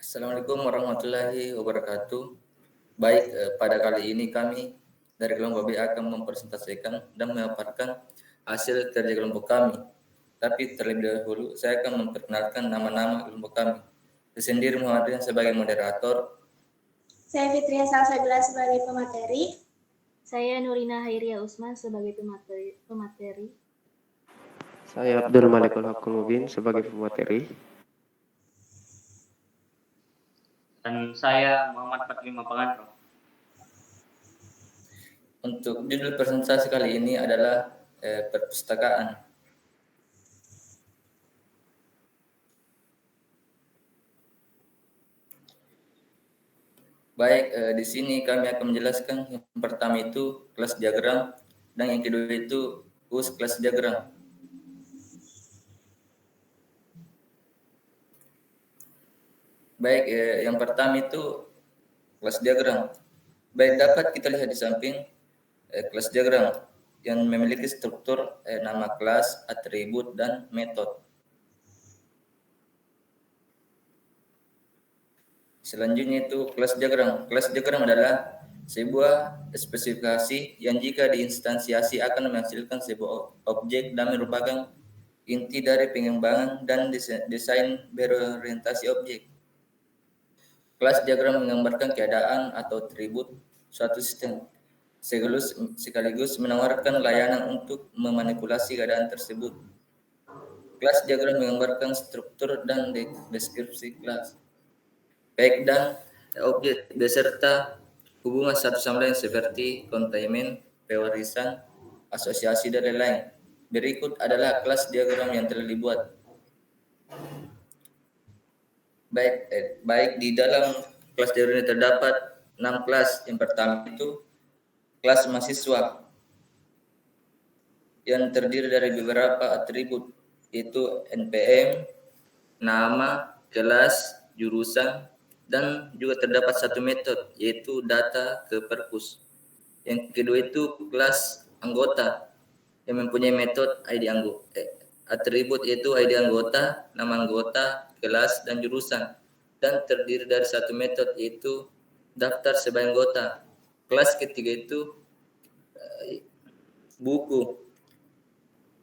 Assalamualaikum warahmatullahi wabarakatuh. Baik, pada kali ini kami dari kelompok B akan mempresentasikan dan memaparkan hasil kerja kelompok kami. Tapi terlebih dahulu saya akan memperkenalkan nama-nama kelompok kami. Saya sendiri Muhammad Rian sebagai moderator. Saya Fitria Salsabila sebagai pemateri. Saya Nurina Hairia Usman sebagai pemateri. Saya Abdul Malikul Hakul Mubin sebagai pemateri. Dan saya Muhammad Fatima Pangantro. Untuk judul presentasi kali ini adalah perpustakaan. Baik, di sini kami akan menjelaskan yang pertama itu kelas diagram dan yang kedua itu kelas diagram. Baik, yang pertama itu kelas diagram. Baik, dapat kita lihat di samping kelas diagram yang memiliki struktur nama kelas, atribut, dan metode. Selanjutnya itu kelas diagram. Kelas diagram adalah sebuah spesifikasi yang jika diinstansiasi akan menghasilkan sebuah objek dan merupakan inti dari pengembangan dan desain berorientasi objek. Kelas diagram menggambarkan keadaan atau atribut suatu sistem, sekaligus menawarkan layanan untuk memanipulasi keadaan tersebut. Kelas diagram menggambarkan struktur dan deskripsi kelas, baik dan objek beserta hubungan satu sama lain seperti kontainment, pewarisan, asosiasi, dan lain-lain. Berikut adalah kelas diagram yang telah dibuat. Baik di dalam kelas diagram ini terdapat 6 kelas. Yang pertama itu kelas mahasiswa yang terdiri dari beberapa atribut, yaitu NPM, nama, kelas, jurusan, dan juga terdapat satu metode, yaitu data ke perpus. Yang kedua itu kelas anggota yang mempunyai metode ID anggota, atribut yaitu ID anggota, nama anggota, kelas, dan jurusan, dan terdiri dari satu metode yaitu daftar sebagai anggota. Kelas ketiga itu buku,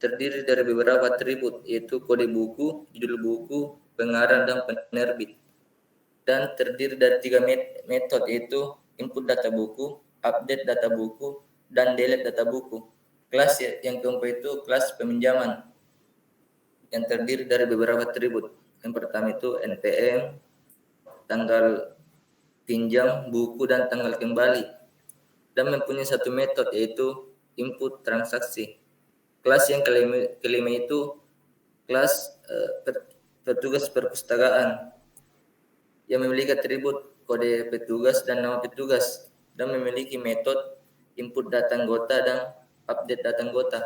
terdiri dari beberapa atribut yaitu kode buku, judul buku, pengarang, dan penerbit, dan terdiri dari 3 metode yaitu input data buku, update data buku, dan delete data buku. Kelas yang keempat itu kelas peminjaman yang terdiri dari beberapa atribut. Yang pertama itu NPM, tanggal pinjam, buku, dan tanggal kembali, dan mempunyai satu metode yaitu input transaksi. Kelas yang kelima itu kelas petugas perpustakaan yang memiliki atribut kode petugas dan nama petugas, dan memiliki metode input data anggota dan update data anggota.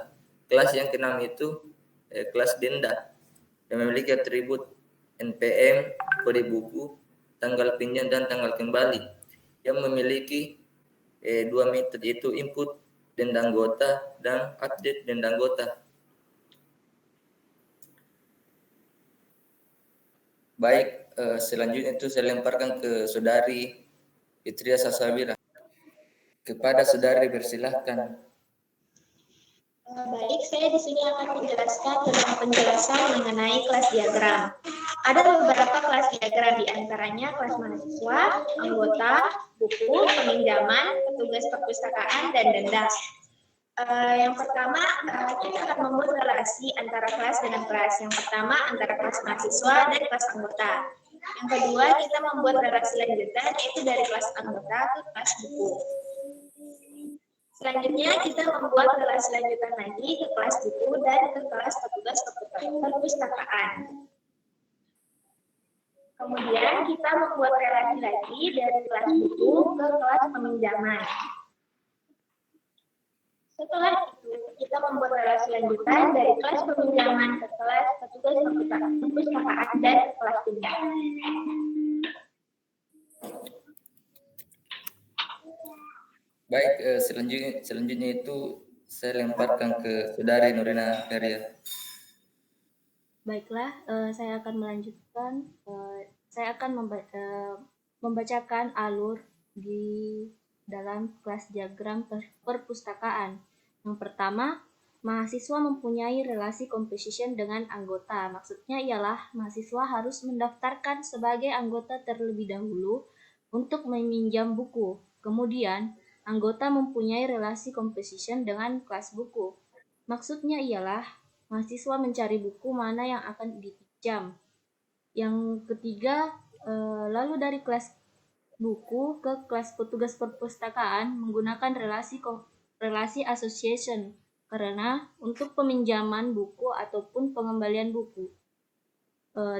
Kelas yang keenam itu kelas denda yang memiliki atribut NPM, kode buku, tanggal pinjam, dan tanggal kembali, yang memiliki 2 metode yaitu input denda anggota dan update denda anggota. Baik, selanjutnya itu saya lemparkan ke Saudari Fitria Salsabila. Kepada Saudari persilahkan. Baik, saya di sini akan menjelaskan tentang penjelasan mengenai kelas diagram. Ada beberapa kelas diagram, di antaranya kelas mahasiswa, anggota, buku, peminjaman, petugas perpustakaan, dan denda. Yang pertama, kita akan membuat relasi antara kelas dengan kelas. Yang pertama, antara kelas mahasiswa dan kelas anggota. Yang kedua, kita membuat relasi lanjutan, yaitu dari kelas anggota ke kelas buku. Selanjutnya, kita membuat relasi lanjutan lagi ke kelas buku dan ke kelas petugas perpustakaan. Kemudian, kita membuat relasi lagi dari kelas buku ke kelas peminjaman. Setelah itu, kita membuat relasi lanjutan dari kelas peminjaman ke kelas petugas perpustakaan dan kelas pinjam. Baik, selanjutnya itu saya lemparkan ke Saudari Nurina Hairia. Baiklah, saya akan melanjutkan. saya akan membacakan alur di dalam kelas diagram perpustakaan. Yang pertama, mahasiswa mempunyai relasi composition dengan anggota. Maksudnya ialah mahasiswa harus mendaftarkan sebagai anggota terlebih dahulu untuk meminjam buku. Kemudian, anggota mempunyai relasi composition dengan kelas buku. Maksudnya ialah mahasiswa mencari buku mana yang akan dipinjam. Yang ketiga, lalu dari kelas buku ke kelas petugas perpustakaan menggunakan relasi association karena untuk peminjaman buku ataupun pengembalian buku.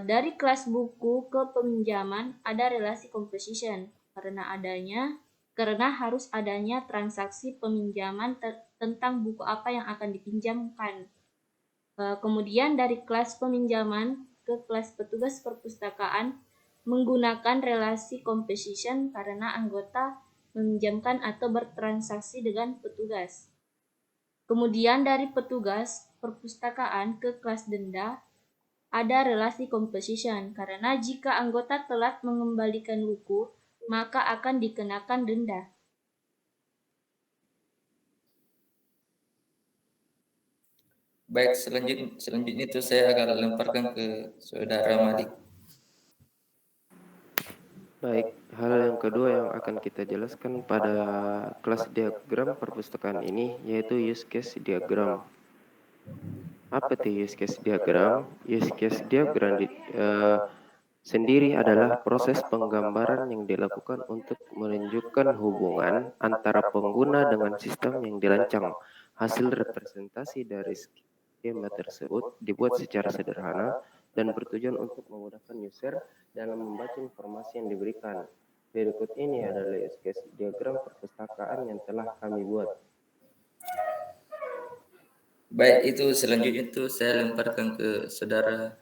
Dari kelas buku ke peminjaman ada relasi composition karena harus adanya transaksi peminjaman tentang buku apa yang akan dipinjamkan. Kemudian dari kelas peminjaman ke kelas petugas perpustakaan menggunakan relasi composition karena anggota meminjamkan atau bertransaksi dengan petugas. Kemudian dari petugas perpustakaan ke kelas denda ada relasi composition karena jika anggota telat mengembalikan buku, maka akan dikenakan denda. Baik, selanjutnya itu saya akan lemparkan ke Saudara Malik. Baik, hal yang kedua yang akan kita jelaskan pada kelas diagram perpustakaan ini yaitu use case diagram. Apa itu use case diagram? Use case diagram sendiri adalah proses penggambaran yang dilakukan untuk menunjukkan hubungan antara pengguna dengan sistem yang dirancang. Hasil representasi dari skema tersebut dibuat secara sederhana dan bertujuan untuk memudahkan user dalam membaca informasi yang diberikan. Berikut ini adalah use case diagram perpustakaan yang telah kami buat. Baik, itu selanjutnya itu saya lemparkan ke Saudara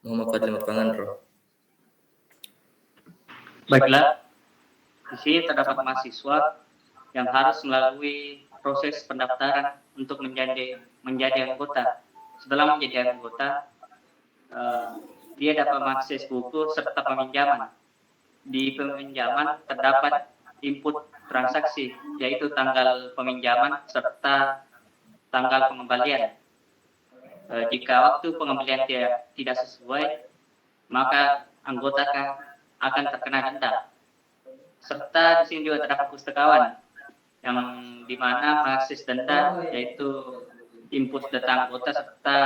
Muhammad Fadil Mapanganro. Baiklah, di sini terdapat mahasiswa yang harus melalui proses pendaftaran untuk menjadi anggota. Setelah menjadi anggota, dia dapat mengakses buku serta peminjaman. Di peminjaman terdapat input transaksi, yaitu tanggal peminjaman serta tanggal pengembalian. Jika waktu pengembalian tidak sesuai, maka anggota akan terkena denda. Serta di sini juga terdapat pustakawan, yang dimana mengakses denda yaitu input data anggota serta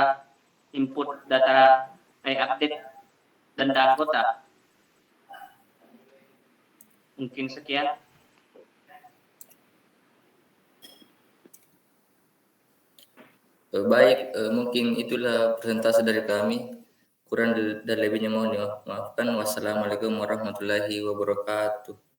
input data update denda anggota. Mungkin sekian. Baik, mungkin itulah presentasi dari kami. Kurang dan lebihnya mohon dimaafkan. Wassalamualaikum warahmatullahi wabarakatuh.